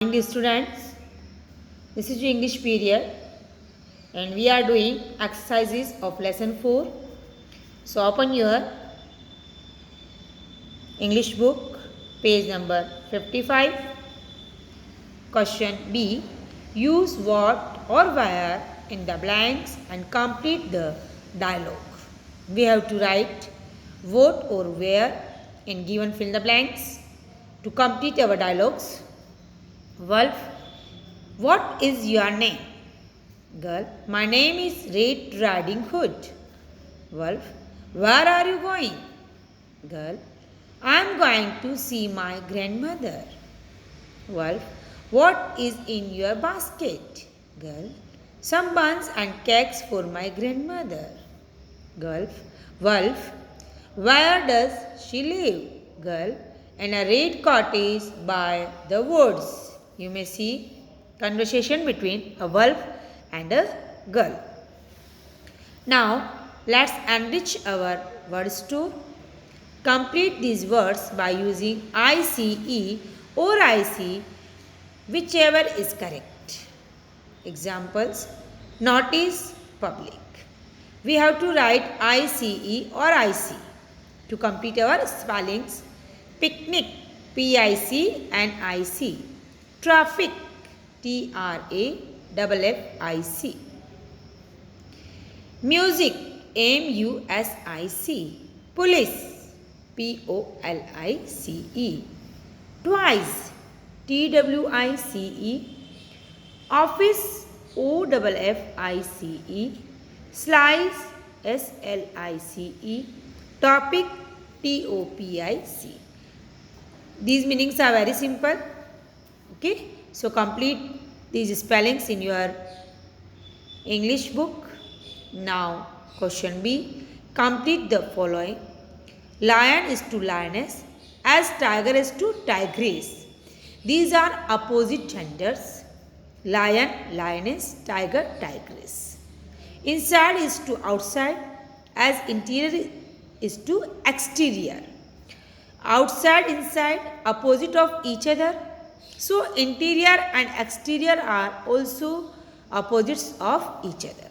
Dear students, this is your English period and we are doing exercises of lesson 4. So open your English book, page number 55. Question B. Use what or where in the blanks and complete the dialogue. We have to write what or where in given fill in the blanks to complete our dialogues. Wolf, what is your name? Girl, my name is Red Riding Hood. Wolf, where are you going? Girl, I am going to see my grandmother. Wolf, what is in your basket? Girl, some buns and cakes for my grandmother. Wolf, where does she live? Girl, in a red cottage by the woods. You may see conversation between a wolf and a girl. Now, let's enrich our word store. Complete these words by using ICE or IC, whichever is correct. Examples: notice, public. We have to write ICE or IC to complete our spellings. Picnic, PIC and IC. Traffic, TRAFFIC. Music, MUSIC. Police, POLICE. Twice, TWICE. Office, OFFICE. Slice, SLICE. Topic, TOPIC. These meanings are very simple. Okay, so complete these spellings in your English book. Now, question B. Complete the following. Lion is to lioness as tiger is to tigress. These are opposite genders. Lion, lioness, tiger, tigress. Inside is to outside as interior is to exterior. Outside, inside, opposite of each other. So, interior and exterior are also opposites of each other.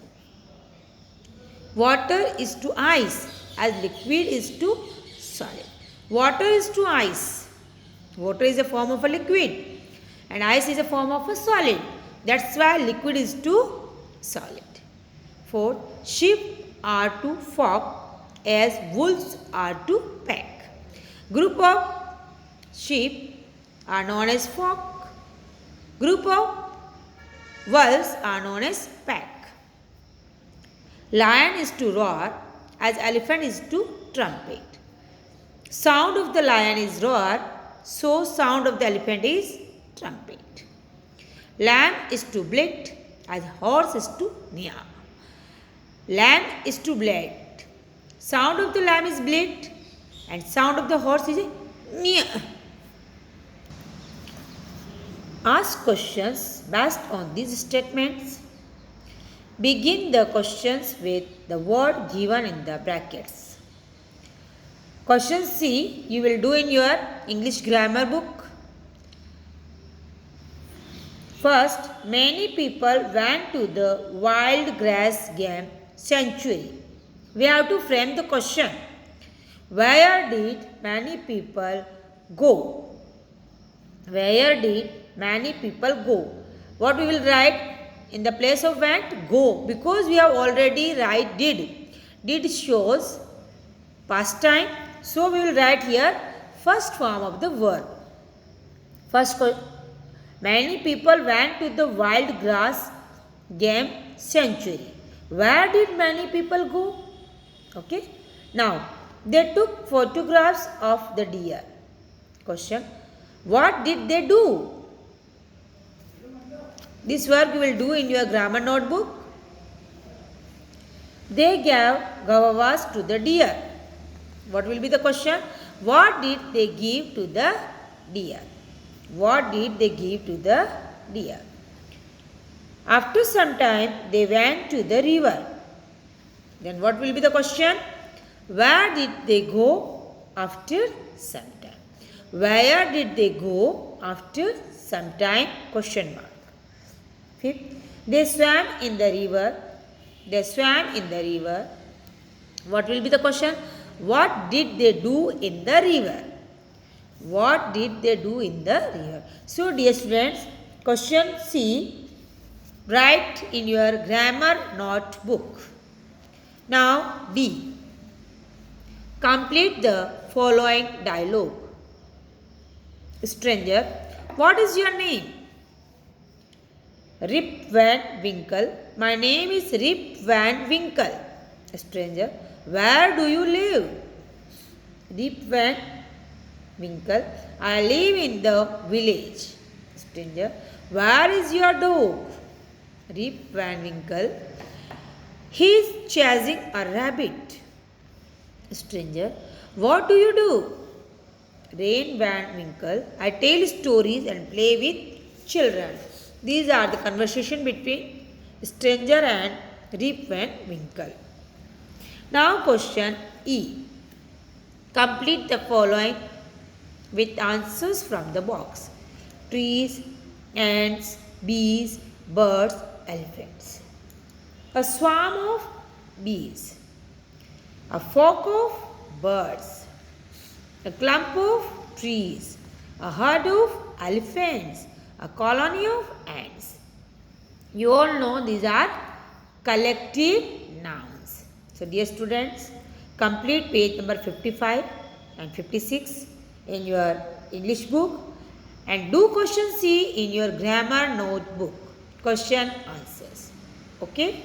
Water is to ice as liquid is to solid. Water is to ice. Water is a form of a liquid and ice is a form of a solid. That's why liquid is to solid. 4. Sheep are to flock as wolves are to pack. Group of sheep are known as flock. Group of wolves are known as pack. Lion is to roar as elephant is to trumpet. Sound of the lion is roar, so sound of the elephant is trumpet. Lamb is to bleat as horse is to neigh. Lamb is to bleat. Sound of the lamb is bleat and sound of the horse is neigh. Ask questions based on these statements. Begin the questions with the word given in the brackets. Question C you will do in your English grammar book. First, many people went to the wild grass game sanctuary. We have to frame the question. Where did many people go? Where did many people go? What we will write in the place of went? Go, because we have already write did. Did shows past time, so we will write here first form of the verb. First, many people went to the wild grass game sanctuary. Where did many people go? Okay. Now, they took photographs of the deer. Question. What did they do? This work you will do in your grammar notebook. They gave guavas to the deer. What will be the question? What did they give to the deer? What did they give to the deer? After some time, they went to the river. Then what will be the question? Where did they go after some time? Where did they go after sometime question mark. Fifth, they swam in the river. They swam in the river. What will be the question? What did they do in the river? What did they do in the river? So, dear students, question C, write in your grammar notebook. Now, D, complete the following dialogue. Stranger, what is your name? Rip Van Winkle. My name is Rip Van Winkle. Stranger, where do you live? Rip Van Winkle, I live in the village. Stranger, where is your dog? Rip Van Winkle, he is chasing a rabbit. Stranger, what do you do? Rain Van Winkle, I tell stories and play with children. These are the conversation between stranger and Rip Van Winkle. Now question E. Complete the following with answers from the box. Trees, ants, bees, birds, elephants. A swarm of bees. A flock of birds. A clump of trees. A herd of elephants. A colony of ants. You all know these are collective nouns. So, dear students, complete page number 55 and 56 in your English book and do question C in your grammar notebook. Question answers. Okay.